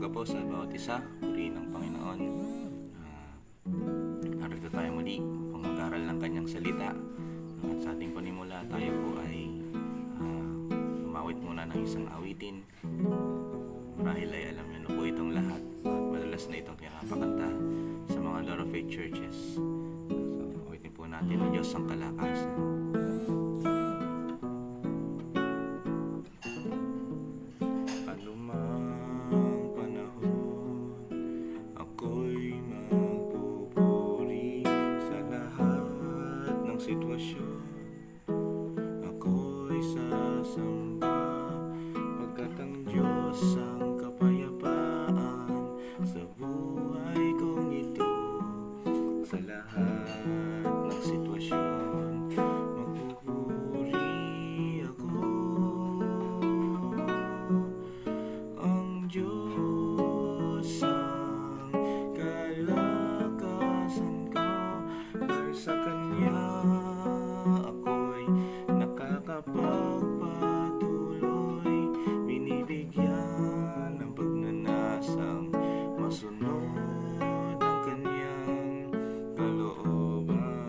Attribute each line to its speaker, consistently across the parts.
Speaker 1: umaga po sa bawat isa, purihin ng Panginoon. Narito tayo muli upang mag-aral ng kanyang salita. At sa ating panimula, tayo po ay umawit muna ng isang awitin. Marahil ay alam niyo na po itong lahat at madalas na itong pinapakanta sa mga Lord of Faith churches. So, awitin po natin ang Diyos ang kalakasan. Sitwasyon, ako'y sasamba, pagkat ang Diyos ang kapayapaan sa buhay kong ito. Sa lahat ng sitwasyon, magpupuri ako. Ang Diyos ang kalakasan ko, dahil sa Kanya pagpatuloy, binibigyan ng pagnanasang masunod ang kanyang kalooban.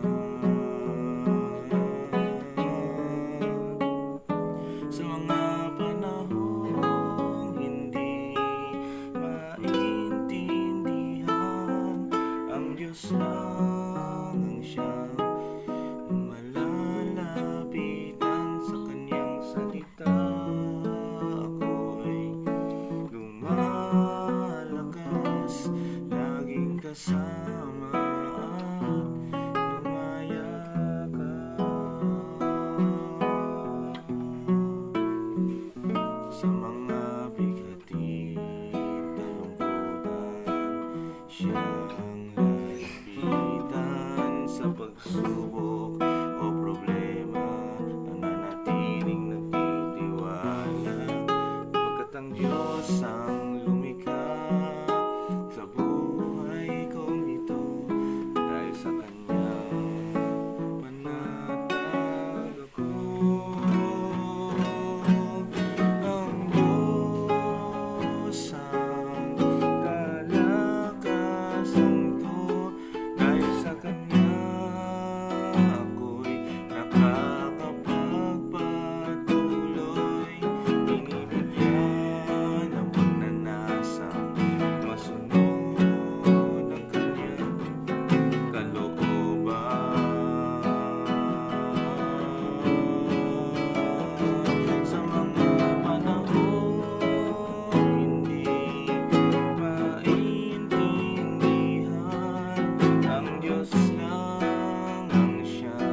Speaker 1: Sa mga panahong hindi maintindihan, ang Diyos lang ang siyang kasama at lumayakap sa mga bigatin, kalungkutan, siyang lalapitan sa pagsubok o problema, nananatiling nagtitiwala, pagkat ang Diyos ang lumikha sa buhay kong ito. Dahil sa Kanya panatag ako. Ang Diyos ang kalakasan ko, dahil sa Kanya ako'y nakakapagpatuloy, binibigyan ng pagnanasang masunod ang kanyang kalooban. Sa mga panahong hindi maintindihan, ang Diyos lang ang siyang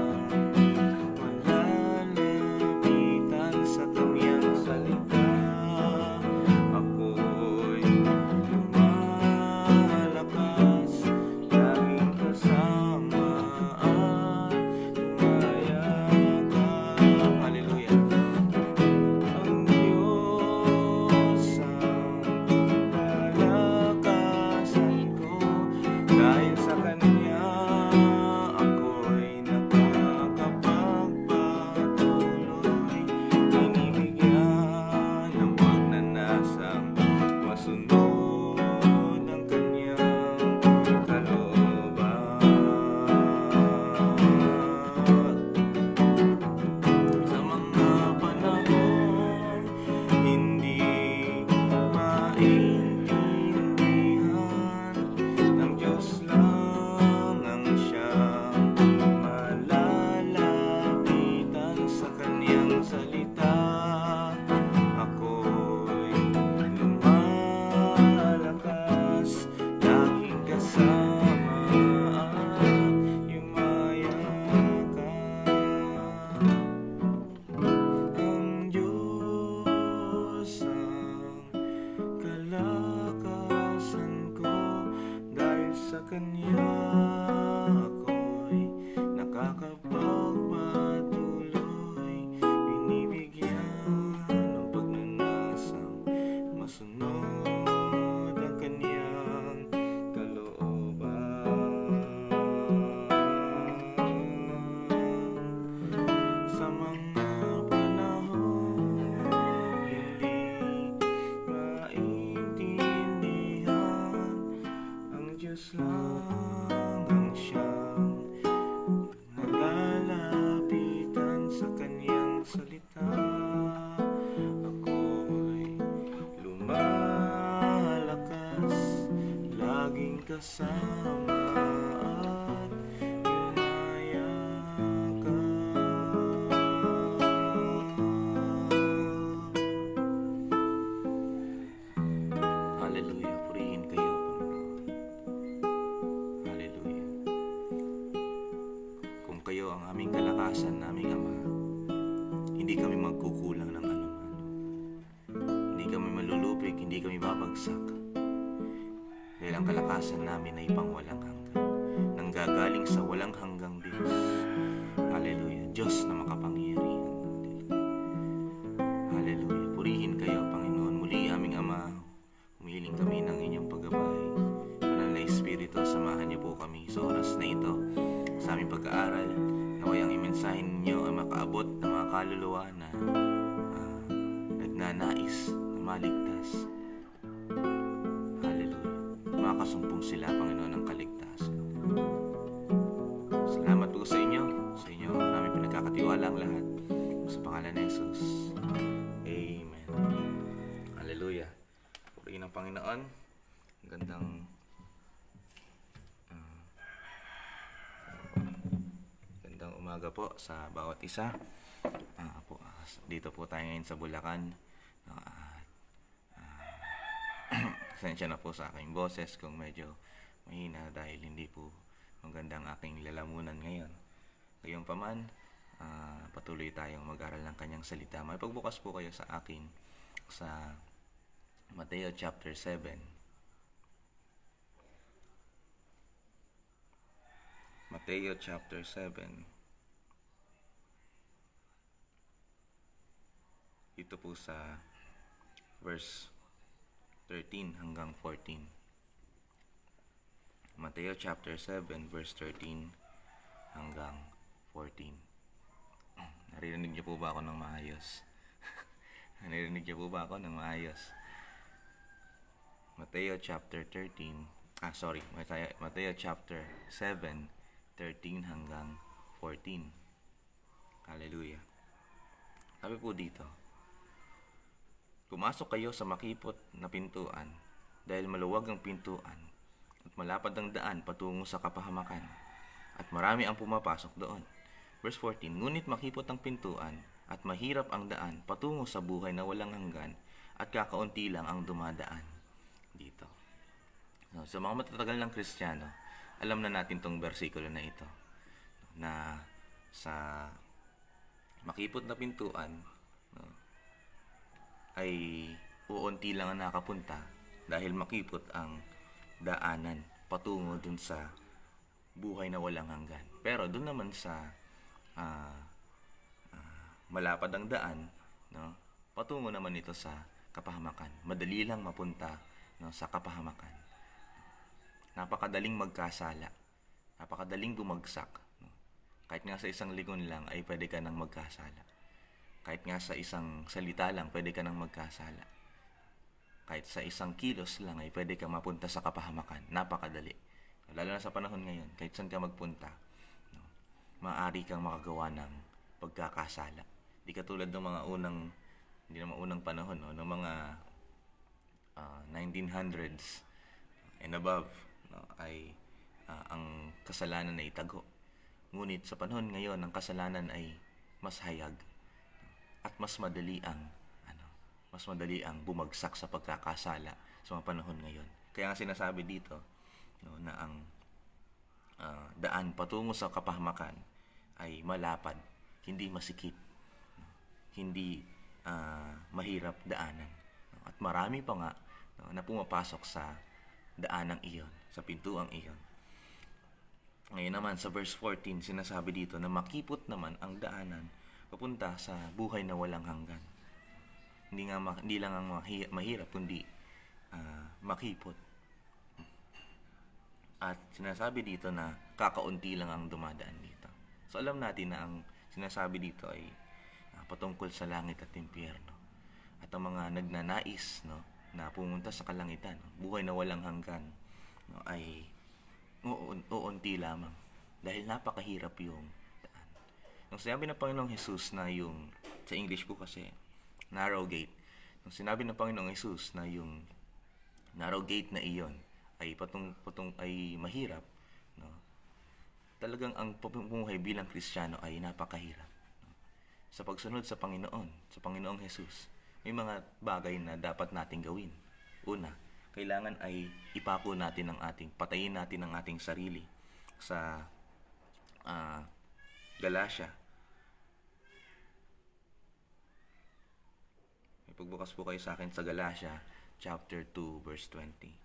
Speaker 1: magkasama at yumayakan. Hallelujah. Purihin kayo, Panginoon. Hallelujah. Kung kayo ang aming kalakasan, aming Ama, hindi kami magkukulang ng anuman. Hindi kami malulupig, hindi kami babagsak. Dahil ang kalakasan namin ay pangwalang hanggan, nanggagaling sa walang hanggang Diyos. Hallelujah. Diyos na makapangyarihan. Hallelujah. Purihin kayo, Panginoon. Muli, aming Ama, humihiling kami ng inyong paggabay. Banal na Espiritu, samahan niyo po kami sa oras na ito sa aming pag-aaral. Naway ang imensahin ninyo ay makaabot ng mga kaluluwa na nagnanais na maligtas. Makasumpong sila, Panginoon, ng kaligtasan. Salamat po sa inyo namin pinagkakatiwala ang lahat. Sa pangalan ni Jesus. Amen. Hallelujah. Purihin ang Panginoon. Gandang umaga po sa bawat isa. Dito po tayo ngayon sa Bulacan. Pasensya na po sa aking boses kung medyo mahina dahil hindi po magandang aking lalamunan ngayon. Gayunpaman, patuloy tayong mag-aral ng kanyang salita. May pagbukas po kayo sa akin sa Mateo chapter 7. Mateo chapter 7. Ito po sa verse 13 hanggang 14. Mateo chapter 7 verse 13 hanggang 14. Naririnig niyo po ba ako ng maayos? Naririnig niyo po ba ako ng maayos? Mateo chapter 13. Mateo chapter 7 13 hanggang 14. Hallelujah. Sabi po dito, pumasok kayo sa makipot na pintuan dahil maluwag ang pintuan at malapad ang daan patungo sa kapahamakan at marami ang pumapasok doon. Verse 14, ngunit makipot ang pintuan at mahirap ang daan patungo sa buhay na walang hanggan at kakaunti lang ang dumadaan dito. So, mga matatagal ng Kristiyano, alam na natin tong bersikulo na ito na sa makipot na pintuan ay uunti lang ang nakapunta dahil makipot ang daanan patungo dun sa buhay na walang hanggan. Pero dun naman sa malapad ang daan, no, patungo naman ito sa kapahamakan. Madali lang mapunta, no, sa kapahamakan. Napakadaling magkasala. Napakadaling bumagsak. No? Kahit nga sa isang lingon lang ay pwede ka nang magkasala. Kahit nga sa isang salita lang, pwede ka nang magkasala. Kahit sa isang kilos lang ay pwede ka mapunta sa kapahamakan. Napakadali. Lalo na sa panahon ngayon, kahit saan ka magpunta, no, maaari kang makagawa ng pagkakasala. Di katulad ng mga unang panahon, no, ng mga 1900s and above, no, ay ang kasalanan ay itago. Ngunit sa panahon ngayon, ang kasalanan ay mas hayag. At mas madali ang bumagsak sa pagkakasala sa mga panahon ngayon. Kaya ang sinasabi dito, no, na ang daan patungo sa kapahamakan ay malapad, hindi masikip, no, hindi mahirap daanan. No, at marami pa nga, no, na pumapasok sa daanang iyon, sa pintuang iyon. Ngayon naman sa verse 14, sinasabi dito na makipot naman ang daanan papunta sa buhay na walang hanggan. Hindi lang ang mahirap, kundi makipot. At sinasabi dito na kakaunti lang ang dumadaan dito. So alam natin na ang sinasabi dito ay patungkol sa langit at impyerno. At ang mga nagnanais, no, na pumunta sa kalangitan, no, buhay na walang hanggan, no, ay uunti lamang. Dahil napakahirap yung daan. Nung sinabi ng Panginoong Jesus na yung, sa English po kasi, narrow gate. Nung sinabi ng Panginoong Jesus na yung narrow gate na iyon ay mahirap, no? Talagang ang pamumuhay bilang Kristiyano ay napakahirap. No? Sa pagsunod sa Panginoong Jesus, may mga bagay na dapat nating gawin. Una, kailangan ay patayin natin ang ating sarili sa Galatia. May pagbukas po kayo sa akin sa Galatia chapter 2 verse 20.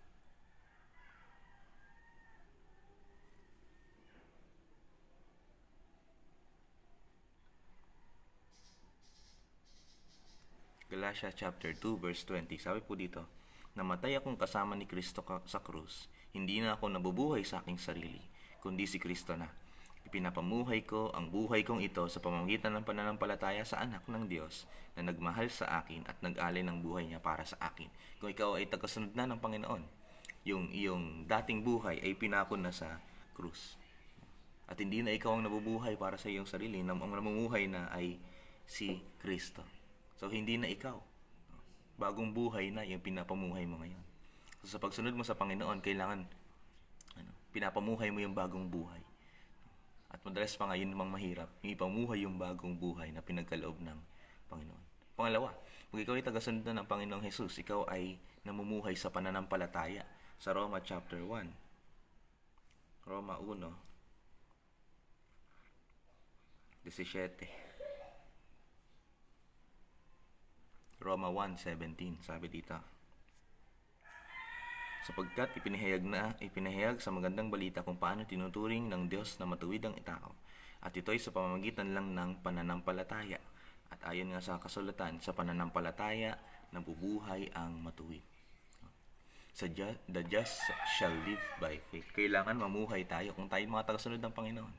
Speaker 1: Galatia chapter 2 verse 20. Sabi po dito, namatay akong kasama ni Kristo sa krus. Hindi na ako nabubuhay sa aking sarili, kundi si Kristo na. Ipinapamuhay ko ang buhay kong ito sa pamamagitan ng pananampalataya sa anak ng Diyos na nagmahal sa akin at nag-alay ng buhay niya para sa akin. Kung ikaw ay tagasunod na ng Panginoon, yung iyong dating buhay ay pinako na sa krus. At hindi na ikaw ang nabubuhay para sa iyong sarili, ang namumuhay na ay si Kristo. So, hindi na ikaw. Bagong buhay na yung pinapamuhay mo ngayon. So, sa pagsunod mo sa Panginoon, kailangan pinapamuhay mo yung bagong buhay. At madalas pa nga yun namang mahirap, yung ipamuhay yung bagong buhay na pinagkaloob ng Panginoon. Pangalawa, kung ikaw ay tagasunod na ng Panginoong Jesus, ikaw ay namumuhay sa pananampalataya. Sa Roma chapter 1. Roma 1:17. Roma 1:17, sabi dito. Sapagkat ipinahayag sa magandang balita kung paano tinuturing ng Diyos na matuwid ang tao. At ito'y sa pamamagitan lang ng pananampalataya. At ayon nga sa kasulatan, sa pananampalataya, nabubuhay ang matuwid. The just shall live by faith. Kailangan mamuhay tayo. Kung tayo mga tagasunod ng Panginoon,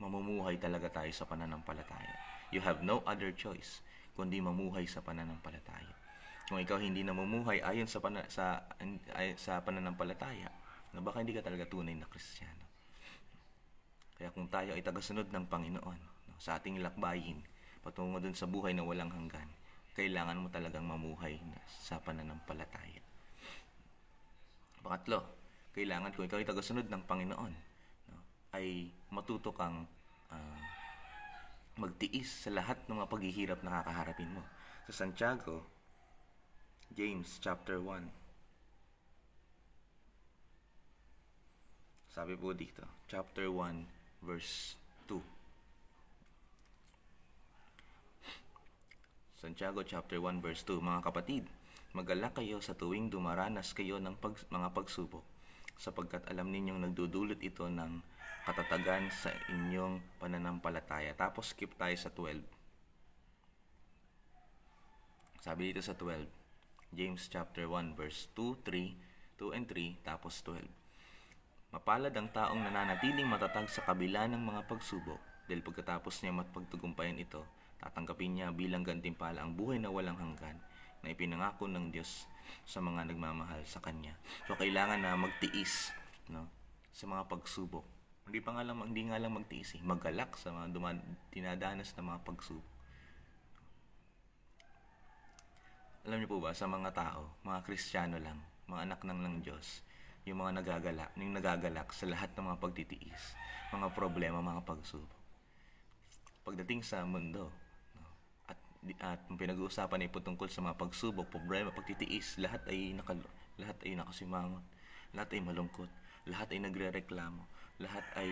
Speaker 1: mamumuhay talaga tayo sa pananampalataya. You have no other choice kundi mamuhay sa pananampalataya. Kung ikaw hindi namumuhay ayon sa pananampalataya, na baka hindi ka talaga tunay na Kristiyano. Kaya kung tayo ay tagasunod ng Panginoon, sa ating lakbayin patungo dun sa buhay na walang hanggan, kailangan mo talagang mamuhay sa pananampalataya. Pangatlo, kailangan kung ikaw ay tagasunod ng Panginoon, ay matuto kang magtiis sa lahat ng mga paghihirap na kakaharapin mo. Sa Santiago, James chapter 1. Sabi po dito, chapter 1 verse 2. Santiago chapter 1 verse 2. Mga kapatid, mag-alala kayo sa tuwing dumaranas kayo ng mga pagsubok, sapagkat alam ninyong nagdudulot ito ng katatagan sa inyong pananampalataya. Tapos skip tayo sa 12. Sabi dito sa 12, James chapter 1 verse 2 and 3, tapos 12. Mapalad ang taong nananatiling matatag sa kabila ng mga pagsubok, dahil pagkatapos niya mapagtagumpayan ito, tatanggapin niya bilang gantimpala ang buhay na walang hanggan na ipinangako ng Diyos sa mga nagmamahal sa Kanya. So kailangan na magtiis, no, sa mga pagsubok. Hindi nga lang magtiis, maggalak sa mga dinadanas na mga pagsubok. Alam niyo po ba, sa mga tao, mga Kristiyano lang, mga anak ng Diyos, yung nagagalak sa lahat ng mga pagtitiis, mga problema, mga pagsubok. Pagdating sa mundo, no, at pinag-uusapan ay tungkol sa mga pagsubok, problema, pagtitiis, lahat ay nakasimangot, lahat ay malungkot, lahat ay nagrereklamo, lahat ay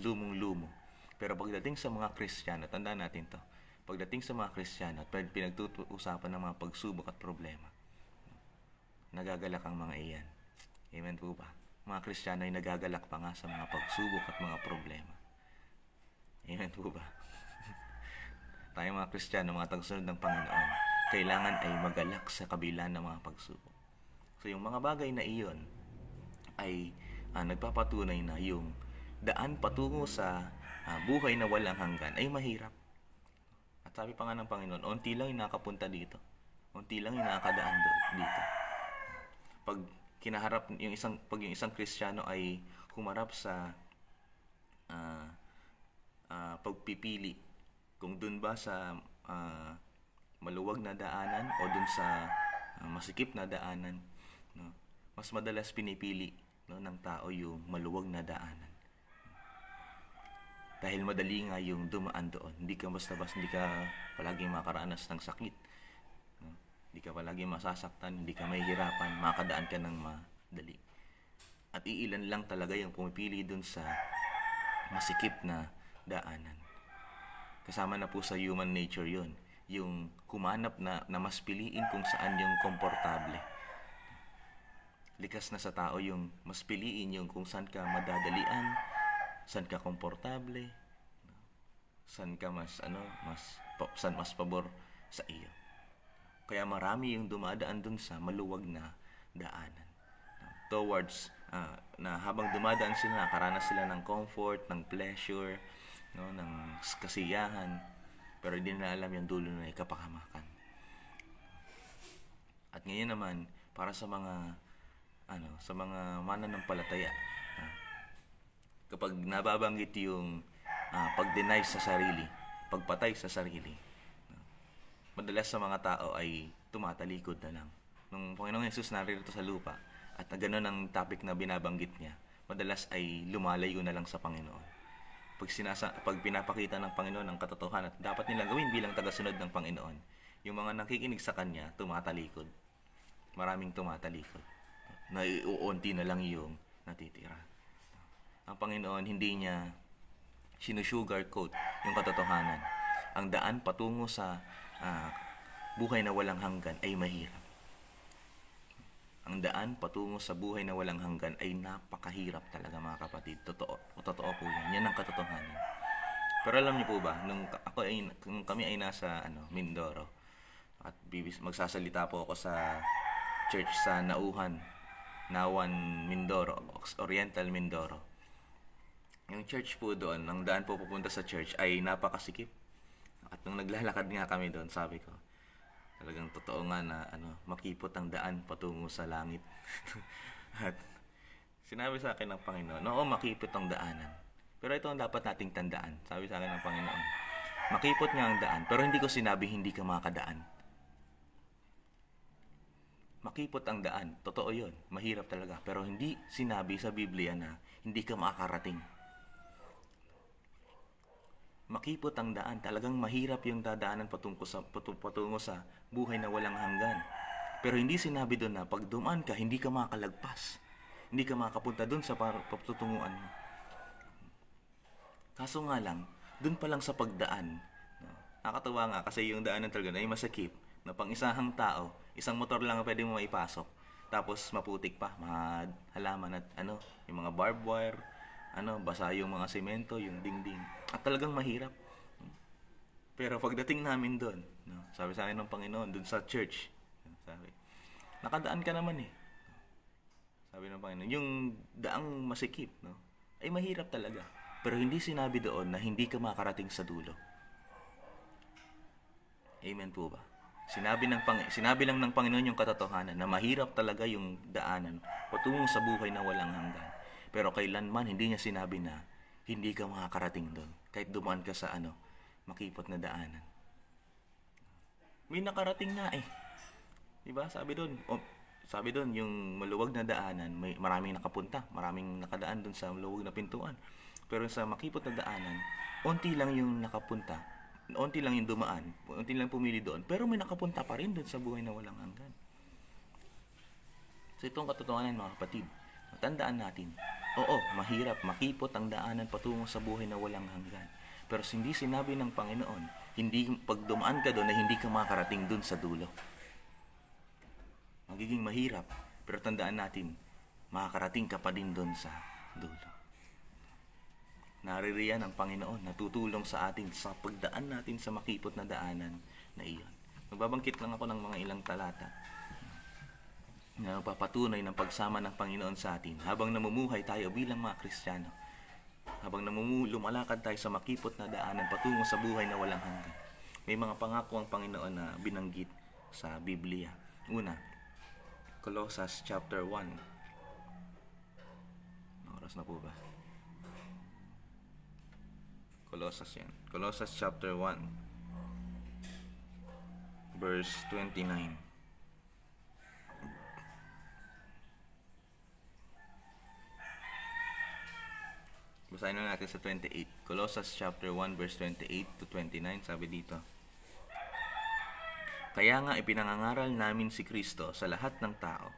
Speaker 1: lumong-lumo. Pero pagdating sa mga Kristiyano, tandaan natin to, pagdating sa mga Kristiyano at pinag-uusapan ng mga pagsubok at problema, nagagalak ang mga iyan. Amen po ba? Mga Kristiyano ay nagagalak pa nga sa mga pagsubok at mga problema. Amen po ba? Tayo mga Kristiyano, mga tagasunod ng Panginoon, kailangan ay magalak sa kabila ng mga pagsubok. So yung mga bagay na iyon ay nagpapatunay na yung daan patungo sa buhay na walang hanggan ay mahirap. At sabi pa nga ng Panginoon, unti lang yung nakapunta dito. Unti lang yung nakakadaan dito. Pag yung isang Kristiyano ay humarap sa pagpipili kung dun ba sa maluwag na daanan o dun sa masikip na daanan, no? mas madalas pinipili, no, ng tao yung maluwag na daanan. Dahil madali nga yung dumaan doon. Hindi ka basta-basta, hindi ka palaging makaranas ng sakit. No? Hindi ka palaging masasaktan, hindi ka mahihirapan, makadaan ka ng madali. At iilan lang talaga yung pumipili dun sa masikip na daanan. Kasama na po sa human nature yon, yung humanap na mas piliin kung saan yung komportable. Likas na sa tao yung mas piliin yung kung saan ka madadalian, saan ka komportable, saan ka saan mas pabor sa iyo. Kaya marami yung dumadaan dun sa maluwag na daanan. Towards na habang dumadaan sila, nakaranas sila ng comfort, ng pleasure, no, ng kasiyahan, pero hindi na alam yung dulo na ikapakamakan. At ngayon naman, para sa mga mananampalataya, kapag nababanggit yung pag-deny sa sarili, pagpatay sa sarili, madalas sa mga tao ay tumatalikod na lang. Nung Panginoong Yesus narito sa lupa, at na gano'n ang topic na binabanggit niya, madalas ay lumalayo na lang sa Panginoon. Pag pinapakita ng Panginoon ang katotohanan at dapat nilang gawin bilang tagasunod ng Panginoon, yung mga nakikinig sa Kanya, tumatalikod. Maraming tumatalikod. Naiuunti na lang yung natitira. Ang Panginoon, hindi niya sinusugarcoat yung katotohanan. Ang daan patungo sa buhay na walang hanggan ay mahirap. Ang daan patungo sa buhay na walang hanggan ay napakahirap talaga, mga kapatid. Totoo po yan. Yan ang katotohanan. Pero alam niyo po ba, nung kami ay nasa Mindoro, at magsasalita po ako sa church sa Nawan Mindoro, Oriental Mindoro. Yung church po doon, ang daan po pupunta sa church ay napakasikip. At nung naglalakad nga kami doon, sabi ko, talagang totoo nga na makipot ang daan patungo sa langit. At sinabi sa akin ng Panginoon, oo, makipot ang daanan. Pero ito ang dapat nating tandaan. Sabi sa akin ng Panginoon, makipot nga ang daan, pero hindi ko sinabi hindi ka makadaan. Makipot ang daan, totoo yun, mahirap talaga. Pero hindi sinabi sa Biblia na hindi ka makakarating. Makipot ang daan, talagang mahirap yung dadaanan patungo sa buhay na walang hanggan. Pero hindi sinabi doon na pag dumaan ka, hindi ka makakalagpas. Hindi ka makapunta doon sa patutunguan mo. Kaso nga lang, doon pa lang sa pagdaan, nakakatawa nga kasi yung daanan talaga ay masakip, na pang isahang tao, isang motor lang ang pwede mo maipasok. Tapos maputik pa, mga halaman at yung mga barbed wire, basa yung mga semento, yung dingding. At talagang mahirap. Pero pagdating namin doon, sabi sa akin ng Panginoon, doon sa church, sabi, nakadaan ka naman eh. Sabi ng Panginoon, yung daang masikip, ay mahirap talaga. Pero hindi sinabi doon na hindi ka makarating sa dulo. Amen po ba? Sinabi lang ng Panginoon yung katotohanan na mahirap talaga yung daanan patungo sa buhay na walang hanggan. Pero kailanman hindi niya sinabi na hindi ka makakarating doon. Kahit dumaan ka sa makipot na daanan. May nakarating na eh. Diba? Sabi doon, yung maluwag na daanan, maraming nakapunta, maraming nakadaan doon sa maluwag na pintuan. Pero sa makipot na daanan, onti lang yung nakapunta, onti lang yung dumaan, onti lang pumili doon, pero may nakapunta pa rin doon sa buhay na walang hanggan. So itong katotohanan, mga kapatid, tandaan natin, oo, mahirap, makipot ang daanan patungo sa buhay na walang hanggan. Pero hindi sinabi ng Panginoon, hindi pag dumaan ka doon na hindi ka makarating doon sa dulo. Magiging mahirap, pero tandaan natin, makakarating ka pa din doon sa dulo. Naririyan ang Panginoon, natutulong sa atin sa pagdaan natin sa makipot na daanan na iyon. Magbabangkit lang ako ng mga ilang talata na papatunay ng pagsama ng Panginoon sa atin habang namumuhay tayo bilang mga Kristiyano. Habang lumalakad tayo sa makipot na daanan patungo sa buhay na walang hanggan. May mga pangako ang Panginoon na binanggit sa Biblia. Una, Colossus chapter 1. Oras na po ba? Colossus yan. Colossus chapter 1 verse 29. Basahin na natin sa 28. Colossians chapter 1 verse 28 to 29, sabi dito. Kaya nga ipinangangaral namin si Kristo sa lahat ng tao.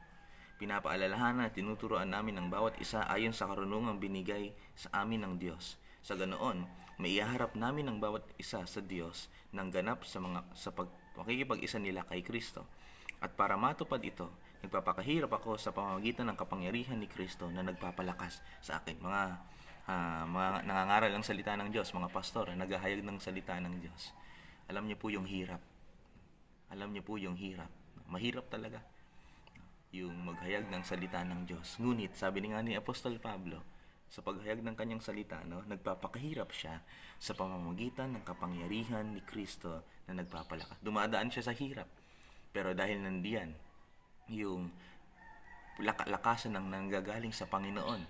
Speaker 1: Pinapaalalahanan at tinuturoan namin ang bawat isa ayon sa karunungang binigay sa amin ng Diyos. Sa ganoon, maihaharap namin ang bawat isa sa Diyos ng ganap sa pakikipag-isa nila kay Kristo. At para matupad ito, nagpapakahirap ako sa pamamagitan ng kapangyarihan ni Kristo na nagpapalakas sa akin. Mga nangangaral ng salita ng Diyos, mga pastor na naghahayag ng salita ng Diyos. Alam niyo po yung hirap. Mahirap talaga yung maghayag ng salita ng Diyos. Ngunit, sabi nga ni Apostol Pablo, sa paghayag ng kanyang salita, nagpapakahirap siya sa pamamagitan ng kapangyarihan ni Kristo na nagpapalakas. Dumadaan siya sa hirap. Pero dahil nandiyan, yung lakasan ng nanggagaling sa Panginoon,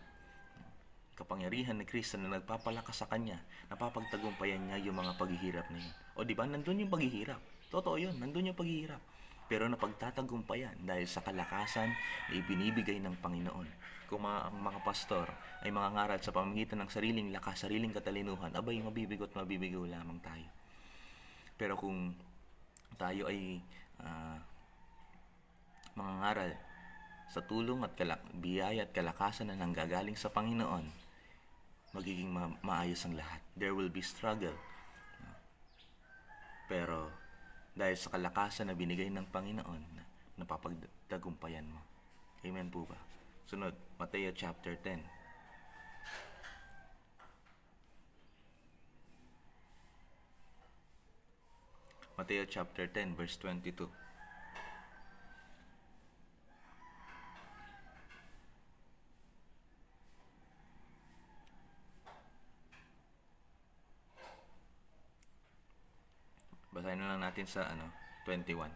Speaker 1: kapangyarihan ni Kristo na nagpapalakas sa kanya, napapagtagumpayan niya yung mga paghihirap na yun. O diba, nandun yung paghihirap. Totoo yun, nandun yung paghihirap. Pero napagtatagumpayan dahil sa kalakasan na ibinibigay ng Panginoon. Kung ang mga pastor ay mga ngaral sa pamamagitan ng sariling lakas, sariling katalinuhan, abay, mabibigo lamang tayo. Pero kung tayo ay mga ngaral sa tulong at biyaya at kalakasan na nanggagaling sa Panginoon, magiging maayos ang lahat. There will be struggle. Pero dahil sa kalakasan na binigay ng Panginoon, napapagtagumpayan mo. Amen po ba? Sunod, Mateo chapter 10. Mateo chapter 10 verse 22. Basahin na lang natin sa 21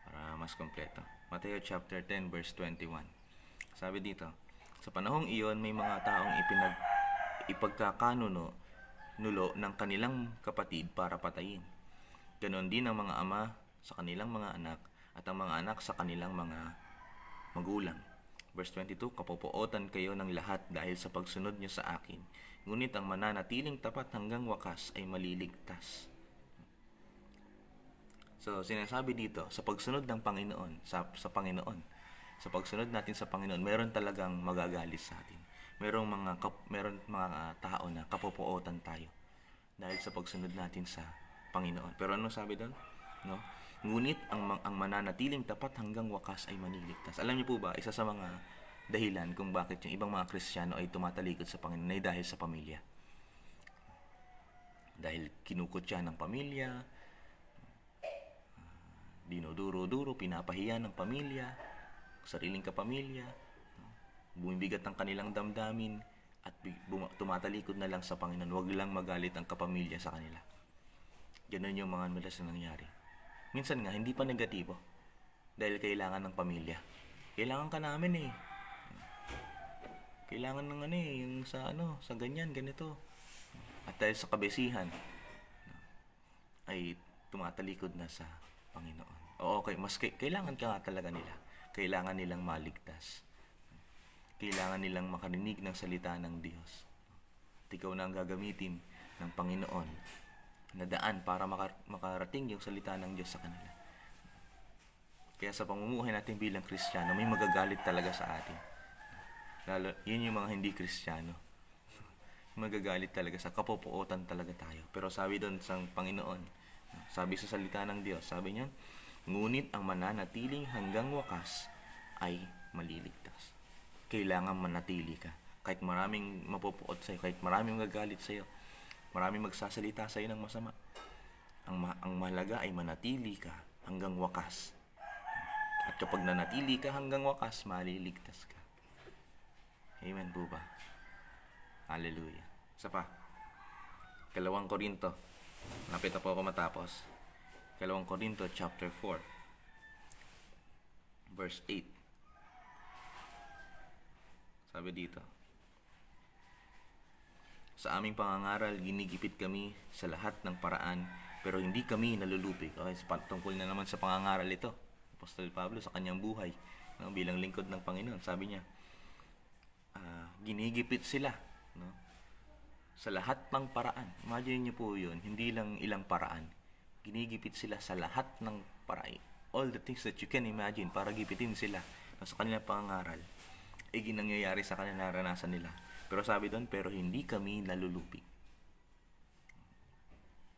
Speaker 1: para mas kompleto. Mateo chapter 10 verse 21. Sabi dito, sa panahong iyon may mga taong ipagkakanulo ng kanilang kapatid para patayin. Ganon din ang mga ama sa kanilang mga anak at ang mga anak sa kanilang mga magulang. Verse 22, kapupootan kayo ng lahat dahil sa pagsunod niyo sa akin. Ngunit ang mananatiling tapat hanggang wakas ay maliligtas. So, sinasabi dito, sa pagsunod ng Panginoon, sa Panginoon, sa pagsunod natin sa Panginoon, meron talagang magagalit sa atin. Meron mga tao na kapupootan tayo dahil sa pagsunod natin sa Panginoon. Pero ano sabi doon? No? Ngunit ang mananatiling tapat hanggang wakas ay maniligtas. Alam niyo po ba, isa sa mga dahilan kung bakit yung ibang mga Kristiyano ay tumatalikod sa Panginoon ay dahil sa pamilya. Dahil kinukutya ng pamilya, dinuduro-duro, pinapahiya ng pamilya, sariling kapamilya, bumibigat ang kanilang damdamin, at tumatalikod na lang sa Panginoon. Huwag lang magalit ang kapamilya sa kanila. Ganun yung mga madalas na nangyari. Minsan nga, hindi pa negatibo. Dahil kailangan ng pamilya. Kailangan ka namin eh. Kailangan ng yung sa ganyan, ganito. At dahil sa kabesihan, ay tumatalikod na sa Panginoon. O okay, mas kailangan ka nga talaga nila. Kailangan nilang maligtas. Kailangan nilang makarinig ng salita ng Diyos. At ikaw na ang gagamitin ng Panginoon na daan para makarating yung salita ng Diyos sa kanila. Kaya sa pamumuhay natin bilang Kristiyano, may magagalit talaga sa atin. Lalo, yun yung mga hindi Kristiyano. Magagalit talaga sa kapupootan talaga tayo. Pero sabi doon sa Panginoon, sabi sa salita ng Diyos, sabi niya, ngunit ang mananatiling hanggang wakas ay maliligtas. Kailangan manatili ka. Kahit maraming mapupuot sa'yo, kahit maraming magagalit sa'yo, maraming magsasalita sa'yo ng masama. Ang mahalaga ay manatili ka hanggang wakas. At kapag nanatili ka hanggang wakas, maliligtas ka. Amen po ba? Hallelujah. Isa pa. 2 Korinto. Napit na po ako matapos. 2 Korinto chapter 4 verse 8. Sabi dito, sa aming pangangaral, ginigipit kami sa lahat ng paraan, pero hindi kami nalulupig. Okay, tungkol na naman sa pangangaral ito. Apostol Pablo sa kanyang buhay, bilang lingkod ng Panginoon, sabi niya, ginigipit sila, no? Sa lahat ng paraan. Imagine niyo po yun, hindi lang ilang paraan. Ginigipit sila sa lahat ng paraan. All the things that you can imagine para gipitin sila sa kanilang pangangaral ay ginangyayari sa kanilang naranasan nila. Pero sabi doon, pero hindi kami nalulupig.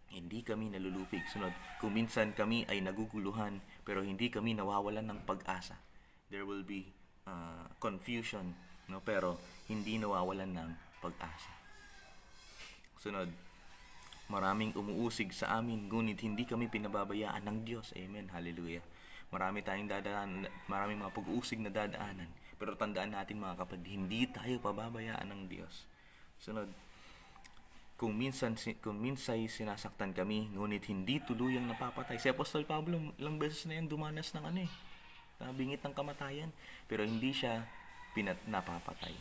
Speaker 1: Hindi kami nalulupig. Sunod, kung minsan kami ay naguguluhan, pero hindi kami nawawalan ng pag-asa. There will be confusion, no? Pero hindi nawawalan ng pag-asa. Sunod, maraming umuusig sa amin, ngunit hindi kami pinababayaan ng Diyos. Amen. Hallelujah. Marami tayong maraming mga pag-uusig na dadaanan. Pero tandaan natin mga kapatid, hindi tayo pababayaan ng Diyos. Sunod, kung minsan sinasaktan kami, ngunit hindi tuluyang napapatay. Si Apostol Pablo, ilang beses na yan dumanas ng bingit ng kamatayan, pero hindi siya napapatay.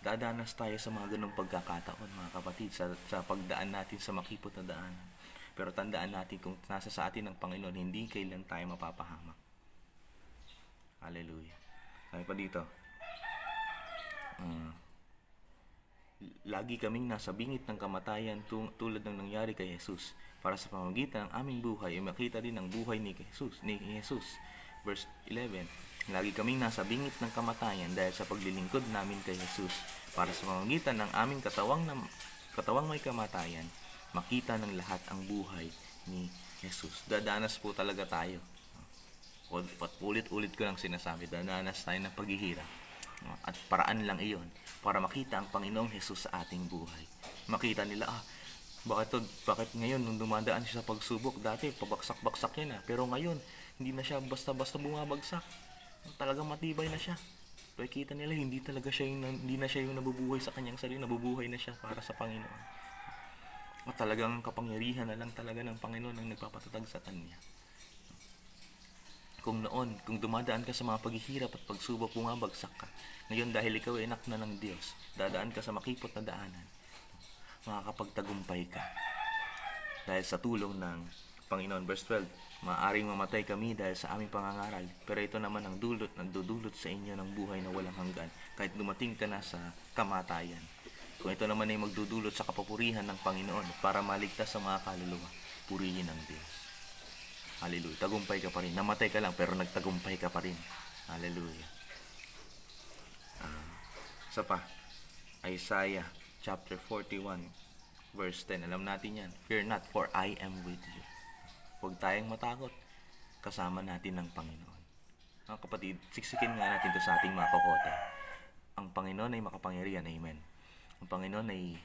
Speaker 1: Dadanas tayo sa mga ganong pagkakataon, mga kapatid, sa pagdaan natin sa makipot na daanan. Pero tandaan natin, kung nasa sa atin ng Panginoon, hindi kailan tayo mapapahamak. Hallelujah. Sabi pa dito, lagi kaming nasa bingit ng kamatayan tulad ng nangyari kay Jesus, para sa pamamagitan ng aming buhay ay makita din ang buhay ni Jesus. Verse 11, lagi kaming nasa bingit ng kamatayan dahil sa paglilingkod namin kay Jesus, para sa pamamagitan ng aming katawang may kamatayan, makita ng lahat ang buhay ni Jesus. Dadanas po talaga tayo. At ulit-ulit ko lang sinasabi, dadanas tayo ng paghihirap. At paraan lang iyon para makita ang Panginoong Jesus sa ating buhay. Makita nila, bakit ngayon nung dumadaan siya sa pagsubok, dati pabaksak-baksak yan pero ngayon hindi na siya basta-basta bumabagsak. Talagang matibay na siya. Kaya kita nila hindi na siya yung nabubuhay sa kanyang sarili, nabubuhay na siya para sa Panginoon. At talagang kapangyarihan na lang talaga ng Panginoon ang nagpapatatag sa kanya. Kung dumadaan ka sa mga paghihirap at pagsubok, bumabagsak ka. Ngayon, dahil ikaw ay anak na ng Diyos, dadaan ka sa makipot na daanan, makakapagtagumpay ka. Dahil sa tulong ng Panginoon. Verse 12, maaring mamatay kami dahil sa aming pangangaral, pero ito naman ang nagdudulot sa inyo ng buhay na walang hanggan, kahit dumating ka na sa kamatayan. Kung ito naman ay magdudulot sa kapupurihan ng Panginoon para maligtas sa mga kaluluwa, purihin ang Diyos. Hallelujah. Tagumpay ka pa rin. Namatay ka lang pero nagtagumpay ka pa rin. Hallelujah. Isa pa. Isaiah chapter 41 verse 10. Alam natin yan. Fear not, for I am with you. Huwag tayong matakot. Kasama natin ng Panginoon. Mga kapatid, siksikin nga natin ito sa ating mga kokote. Ang Panginoon ay makapangyarihan. Amen. Ang Panginoon ay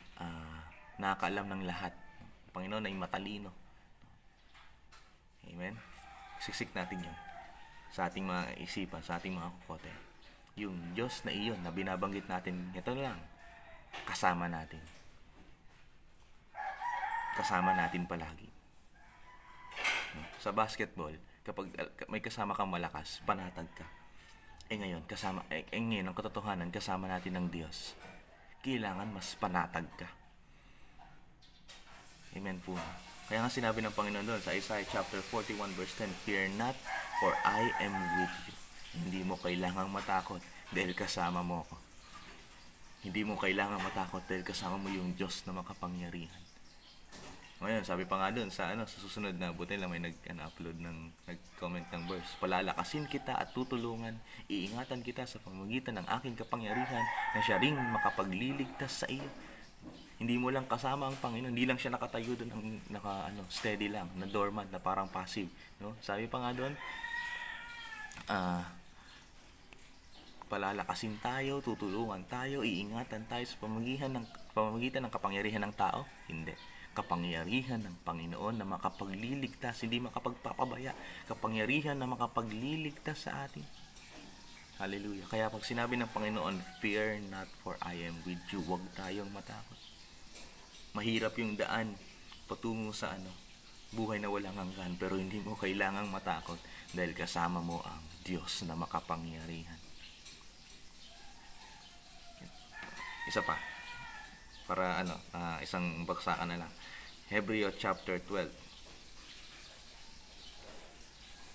Speaker 1: nakakaalam ng lahat. Ang Panginoon ay matalino. Amen? Siksik natin yun sa ating mga isipan, sa ating mga kokote. Yung Diyos na iyon na binabanggit natin, ito lang, kasama natin. Kasama natin palagi. Sa basketball, kapag may kasama kang malakas, panatag ka. Ngayon, ngayon ang katotohanan, kasama natin ng Diyos. Kailangan mas panatag ka. Amen po. Kaya nga sinabi ng Panginoon doon sa Isaiah chapter 41 verse 10, fear not, for I am with you. Hindi mo kailangang matakot dahil kasama mo ako. Hindi mo kailangang matakot dahil kasama mo yung Diyos na makapangyarihan. Ngayon, sabi pa nga doon sa susunod na buti lang may nag-comment ng verse. Palalakasin kita at tutulungan, iingatan kita sa pamamagitan ng aking kapangyarihan na siya ring makapagliligtas sa iyo. Hindi mo lang kasama ang Panginoon, hindi lang siya nakatayo doon, steady lang, na dormant, na parang passive, no? Sabi pa nga doon, palalakasin tayo, tutulungan tayo, iingatan tayo sa pamamagitan ng kapangyarihan ng tao? Hindi. Kapangyarihan ng Panginoon na makapagliligtas, hindi makapagpapabaya. Kapangyarihan na makapagliligtas sa atin. Hallelujah. Kaya pag sinabi ng Panginoon, fear not, for I am with you, huwag tayong matakot. Mahirap yung daan patungo sa buhay na walang hanggan, pero hindi mo kailangang matakot dahil kasama mo ang Diyos na makapangyarihan. Isa pa, para isang baksakan na lang. Hebreo chapter 12.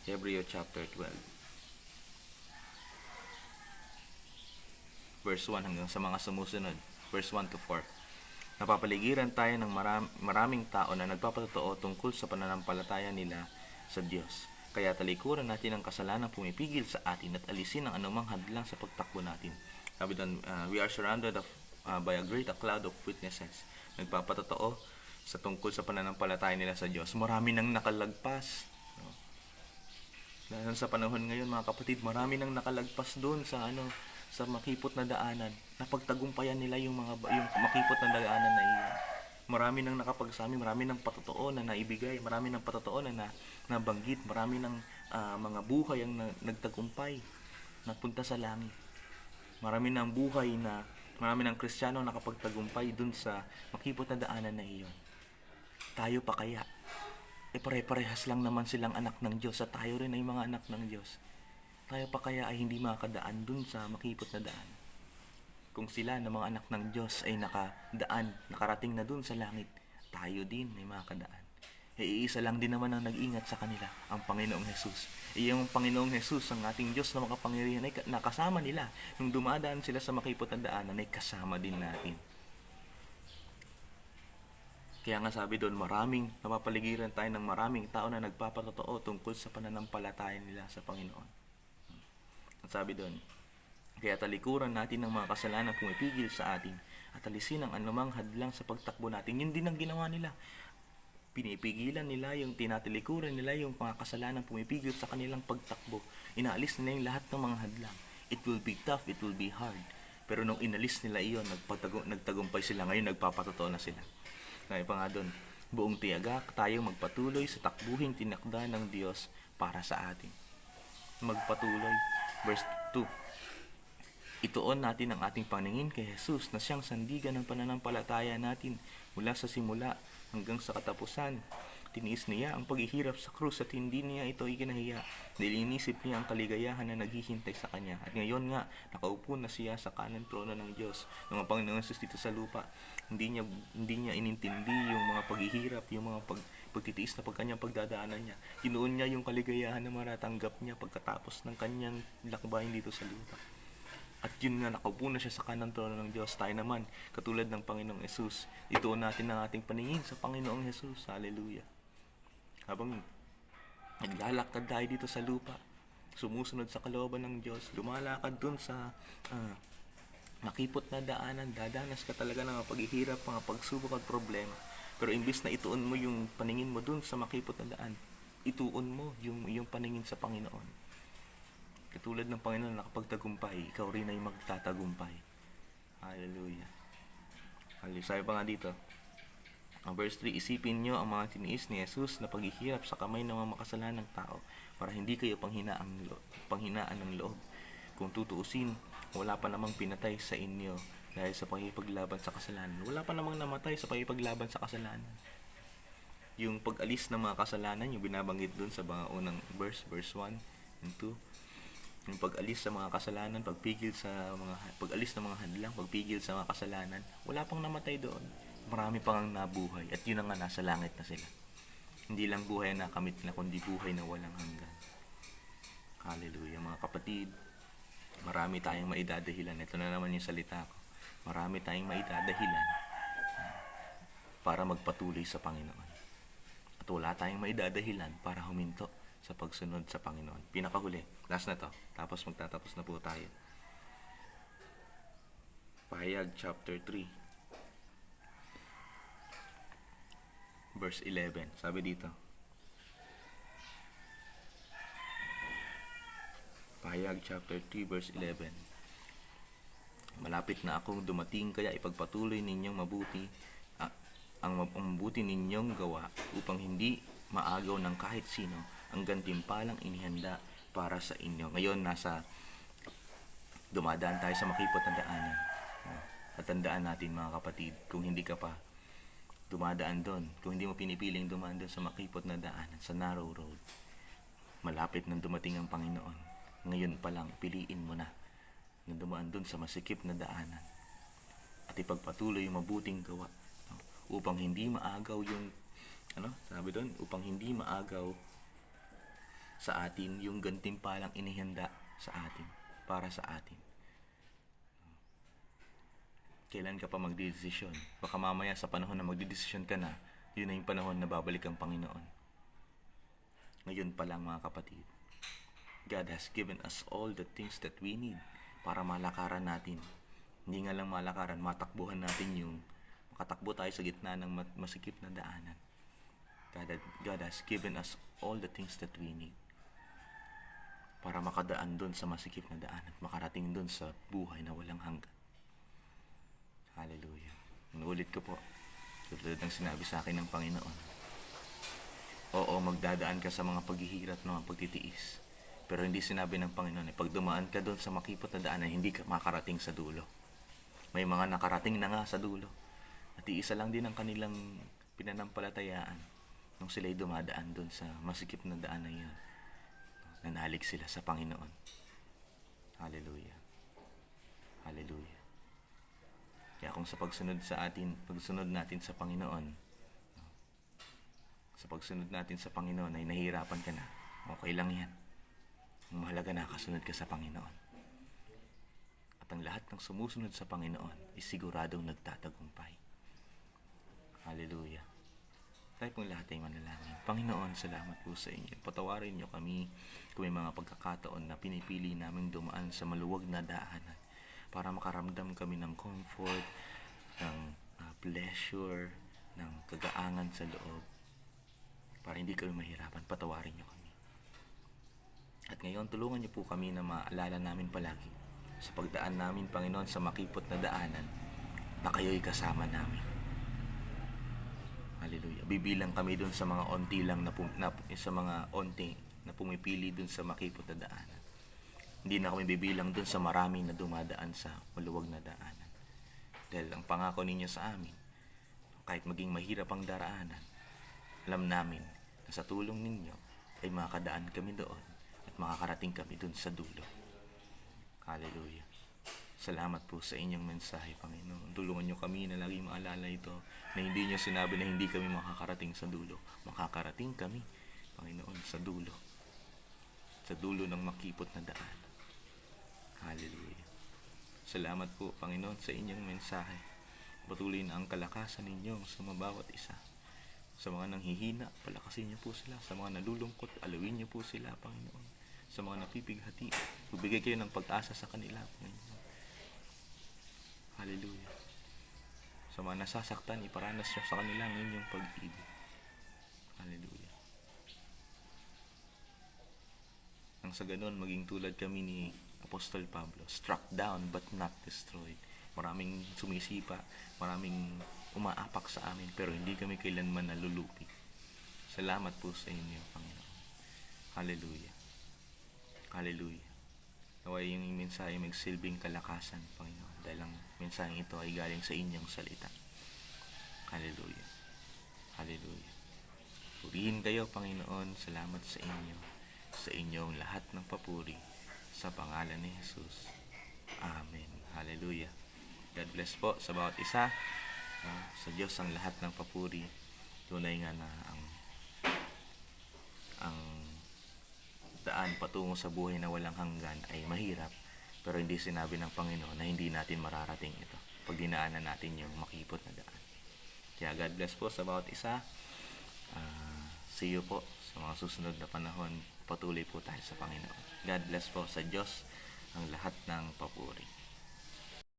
Speaker 1: Hebreo chapter 12. Verse 1 hanggang sa mga sumusunod. verse 1 to 4. Napapaligiran tayo ng maraming tao na nagpapatotoo tungkol sa pananampalataya nila sa Diyos. Kaya talikuran natin ang kasalanan pumipigil sa atin at alisin ang anumang hadlang sa pagtakbo natin. Sabi doon, we are surrounded by a great cloud of witnesses. Nagpapatotoo sa tungkol sa pananampalataya nila sa Diyos. Marami nang nakalagpas. Dahil sa panahon ngayon, mga kapatid, marami nang nakalagpas doon sa sa makipot na daanan. Napagtagumpayan nila yung makipot na daanan na iyon. Marami nang nakapagsami, marami nang patotoo na naibigay, marami nang patotoo na nabanggit, marami nang mga buhay ang nagtagumpay, napunta sa langit. Marami nang buhay na marami nang Kristiyano nakapagtagumpay dun sa makipot na daanan na iyon. Tayo pa kaya? Pare-parehas lang naman silang anak ng Diyos at tayo rin ay mga anak ng Diyos. Tayo pa kaya ay hindi makakadaan dun sa makipot na daan? Kung sila na mga anak ng Diyos ay nakarating na dun sa langit, tayo din ay makakadaan. Iisa lang din naman ang nag-ingat sa kanila, ang Panginoong Hesus. Yung Panginoong Hesus, ang ating Diyos na makapangyarihan, ay nakasama nila. Nung dumadaan sila sa makipot na daanan, ay kasama din natin. Kaya nga sabi doon, napapaligiran tayo ng maraming tao na nagpapatotoo tungkol sa pananampalataya nila sa Panginoon. At sabi doon, kaya talikuran natin ng mga kasalanan pumipigil sa atin at alisin ang anumang hadlang sa pagtakbo natin. Yun din ang ginawa nila. Pinipigilan nila tinatalikuran nila yung mga kasalanan pumipigil sa kanilang pagtakbo. Inaalis nila yung lahat ng mga hadlang. It will be tough, it will be hard. Pero nung inalis nila iyon, nagtagumpay sila. Ngayon nagpapatotoo na sila. Kaya pa nga doon, buong tiyaga tayong magpatuloy sa takbuhing tinakda ng Diyos para sa atin. Magpatuloy. Verse 2. Ituon natin ang ating paningin kay Jesus na siyang sandigan ng pananampalataya natin mula sa simula hanggang sa katapusan. Tiniis niya ang paghihirap sa krus at hindi niya ito ikinahiya. Nilinisip niya ang kaligayahan na naghihintay sa kanya. At ngayon nga, nakaupo na siya sa kanan trono ng Diyos. Ng Panginoon Jesus dito sa lupa, hindi niya inintindi yung mga paghihirap, yung mga pagtitiis na kanyang pagdadaanan niya. Kinuon niya yung kaligayahan na maratanggap niya pagkatapos ng kanyang lakbayin dito sa lupa. At yun nga, nakaupo na siya sa kanan trono ng Diyos. Tayo naman, katulad ng Panginoong Jesus, ituon natin ang ating paningin sa Panginoong Jesus. Hallelujah. Habang naglalakad tayo dito sa lupa, sumusunod sa kalooban ng Diyos, lumalakad dun sa makipot na daanan, dadanas ka talaga ng mga paghihirap, mga pagsubok at problema. Pero imbis na ituon mo yung paningin mo dun sa makipot na daan, ituon mo yung paningin sa Panginoon. Katulad ng Panginoon nakapagtagumpay, ikaw rin ay magtatagumpay. Hallelujah. Hallelujah. Sabi pa nga dito, ang verse 3, isipin nyo ang mga tiniis ni Jesus na paghihirap sa kamay ng mga makasalanang tao para hindi kayo panghinaan ng loob. Kung tutuusin, wala pa namang pinatay sa inyo dahil sa pagkipaglaban sa kasalanan. Wala pa namang namatay sa pagkipaglaban sa kasalanan. Yung pag-alis ng mga kasalanan, yung binabanggit dun sa mga unang verse 1 and 2. Yung pag-alis sa mga kasalanan, pag-alis ng mga hadlang, pagpigil sa mga kasalanan, wala pang namatay doon. Marami pang nabuhay at yun na nga, nasa langit na sila. Hindi lang buhay na nakamit nila, kundi buhay na walang hanggan. Hallelujah. Mga kapatid, marami tayong maidadahilan. Ito na naman yung salita ko. Marami tayong maidadahilan para magpatuloy sa Panginoon. At wala tayong maidadahilan para huminto sa pagsunod sa Panginoon. Pinakahuli, last na to, tapos magtatapos na po tayo. Pahayag chapter 3 verse 11. Sabi dito, Pahayag chapter 3 verse 11. Malapit na akong dumating, kaya ipagpatuloy ninyong mabuti ang mabuti ninyong gawa upang hindi maagaw ng kahit sino ang gantimpalang inihanda para sa inyo. Ngayon, dumadaan tayo sa makipot na daanan. At tandaan natin mga kapatid, kung hindi ka pa dumadaan doon, kung hindi mo pinipiling dumaan doon sa makipot na daanan, sa narrow road, malapit nang dumating ang Panginoon. Ngayon pa lang, piliin mo na dumaan doon sa masikip na daanan at ipagpatuloy yung mabuting gawa, upang hindi maagaw yung sabi doon, upang hindi maagaw sa atin yung gantimpalang inihanda sa atin, para sa atin. Kailan ka pa magdidesisyon? Baka mamaya sa panahon na magdidesisyon ka na, yun na yung panahon na babalik ang Panginoon. Ngayon pa lang mga kapatid, God has given us all the things that we need para malakaran natin. Hindi nga lang malakaran, matakbuhan natin yung makatakbo tayo sa gitna ng masikip na daanan. God has given us all the things that we need para makadaan doon sa masikip na daanan, makarating doon sa buhay na walang hanggan. Hallelujah. Inuulit ko po, tulad ng sinabi sa akin ng Panginoon. Oo, magdadaan ka sa mga paghihirap at mga pagtitiis. Pero hindi sinabi ng Panginoon, pag dumaan ka doon sa makipot na daanan, hindi ka makarating sa dulo. May mga nakarating na nga sa dulo. At iisa lang din ang kanilang pinanampalatayaan nung sila'y dumadaan doon sa masikip na daan na yun. Nanalig sila sa Panginoon. Hallelujah. Hallelujah. Kaya kung sa pagsunod natin sa Panginoon, ay nahihirapan ka na, okay lang yan. Ang mahalaga na kasunod ka sa Panginoon. At ang lahat ng sumusunod sa Panginoon ay siguradong nagtatagumpay. Hallelujah. Tayo pong lahat ay manalangin. Panginoon, salamat po sa inyo. Patawarin niyo kami kung may mga pagkakataon na pinipili namin dumaan sa maluwag na daanan para makaramdam kami ng comfort, ng pleasure, ng kagaangan sa loob. Para hindi kami mahirapan, patawarin niyo kami. At ngayon, tulungan niyo po kami na maalala namin palagi sa pagdaan namin, Panginoon, sa makipot na daanan na kayo'y kasama namin. Hallelujah. Bibilang kami dun sa mga onti lang na pumipili dun sa makipot na daanan. Hindi na kami bibilang dun sa marami na dumadaan sa maluwag na daanan. Dahil ang pangako ninyo sa amin, kahit maging mahirap ang daraanan, alam namin na sa tulong ninyo ay makakadaan kami doon at makakarating kami dun sa dulo. Hallelujah. Salamat po sa inyong mensahe, Panginoon. Tulungan nyo kami na lagi maalala ito, na hindi nyo sinabi na hindi kami makakarating sa dulo. Makakarating kami, Panginoon, sa dulo. Sa dulo ng makipot na daan. Hallelujah. Salamat po, Panginoon, sa inyong mensahe. Patuloy na ang kalakasan ninyo sa mabawat isa. Sa mga nanghihina, palakasin niyo po sila. Sa mga nalulungkot, alawin niyo po sila, Panginoon. Sa mga napipighati, bibigay kayo ng pag-asa sa kanila, Panginoon. Hallelujah. Sa mga nasasaktan, iparanas niyo sa kanila ang inyong pag-ibig. Hallelujah. Nang sa ganon, maging tulad kami ni Apostol Pablo, struck down but not destroyed. Maraming sumisipa, maraming umaapak sa amin, pero hindi kami kailanman nalulupi. Salamat po sa inyo, Panginoon. Hallelujah. Hallelujah. Naway yung mensahe magsilbing kalakasan, Panginoon, dahil ang mensahe ito ay galing sa inyong salita. Hallelujah. Hallelujah. Purihin kayo, Panginoon. Salamat sa inyo, sa inyong lahat ng papuri, sa pangalan ni Jesus. Amen. Hallelujah. God bless po sa bawat isa. Sa Diyos ang lahat ng papuri. Tunay nga na ang daan patungo sa buhay na walang hanggan ay mahirap, pero hindi sinabi ng Panginoon na hindi natin mararating ito pag dinaanan natin yung makipot na daan. Kaya God bless po sa bawat isa. See you po sa mga susunod na panahon. Patuloy po tayo sa Panginoon. God bless po. Sa Diyos ang lahat ng papuri.